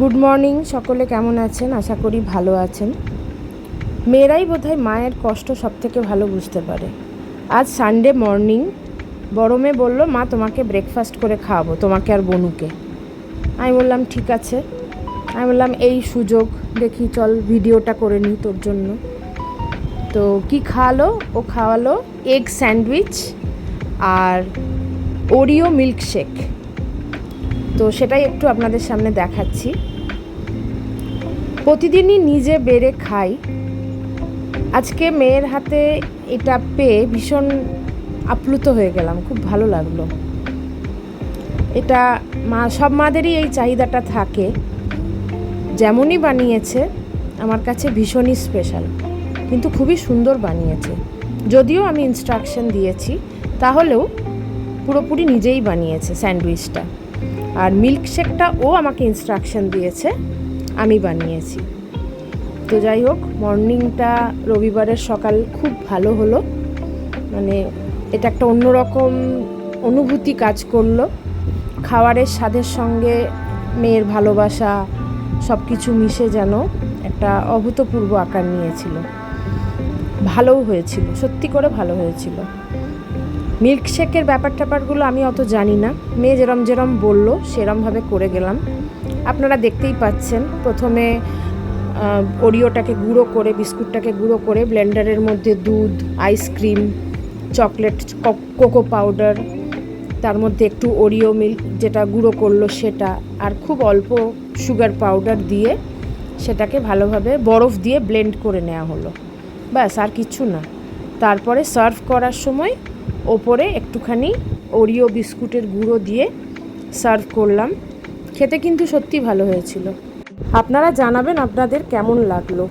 Good morning সকলে, কেমন আছেন? আশা করি ভালো আছেন। মেয়েরাই বোধহয় মায়ের কষ্ট সব থেকে ভালো বুঝতে পারে। আজ সানডে মর্নিং বড় মেয়ে বললো, মা তোমাকে ব্রেকফাস্ট করে খাওয়াবো, তোমাকে আর বনুকে। আমি বললাম ঠিক আছে। আমি বললাম এই সুযোগ দেখি, চল ভিডিওটা করে নিই তোর জন্য। তো কি খাওয়ালো? ও খাওয়ালো এগ স্যান্ডউইচ আর ওরিও মিল্কশেক। তো সেটাই একটু আপনাদের সামনে দেখাচ্ছি। প্রতিদিনই নিজে বেড়ে খাই, আজকে মেয়ের হাতে এটা পেয়ে ভীষণ আপ্লুত হয়ে গেলাম, খুব ভালো লাগলো। এটা সব মাদেরই এই চাহিদাটা থাকে। যেমনই বানিয়েছে আমার কাছে ভীষণই স্পেশাল, কিন্তু খুবই সুন্দর বানিয়েছে। যদিও আমি ইনস্ট্রাকশন দিয়েছি, তাহলেও পুরোপুরি নিজেই বানিয়েছে স্যান্ডউইচটা। আর মিল্কশেকটা ও আমাকে ইনস্ট্রাকশন দিয়েছে, আমি বানিয়েছি। তো যাই হোক, মর্নিংটা রবিবারের সকাল খুব ভালো হলো। মানে এটা একটা অন্যরকম অনুভূতি কাজ করলো। খাবারের স্বাদের সঙ্গে মেয়ের ভালোবাসা সব কিছু মিশে যেন একটা অভূতপূর্ব আকার নিয়েছিল। ভালোও হয়েছিল, সত্যি করে ভালো হয়েছিল। মিল্কশেকের ব্যাপারগুলো আমি অত জানি না, মেয়ে যেরম বললো সেরমভাবে করে গেলাম। আপনারা দেখতেই পাচ্ছেন, প্রথমে ওরিওটাকে গুঁড়ো করে, বিস্কুটটাকে গুঁড়ো করে ব্লেন্ডারের মধ্যে দুধ, আইসক্রিম, চকলেট, কোকো পাউডার, তার মধ্যে একটু ওরিও মিল্ক যেটা গুঁড়ো করলো সেটা, আর খুব অল্প সুগার পাউডার দিয়ে সেটাকে ভালোভাবে বরফ দিয়ে ব্লেন্ড করে নেওয়া হলো। ব্যাস, আর কিছু না। তারপরে সার্ভ করার সময় ওপরে একটুখানি ওরিও বিস্কুটের গুঁড়ো দিয়ে সার্ভ করলাম। খেতে কিন্তু সত্যি ভালো হয়েছিল। আপনারা জানাবেন আপনাদের কেমন লাগলো।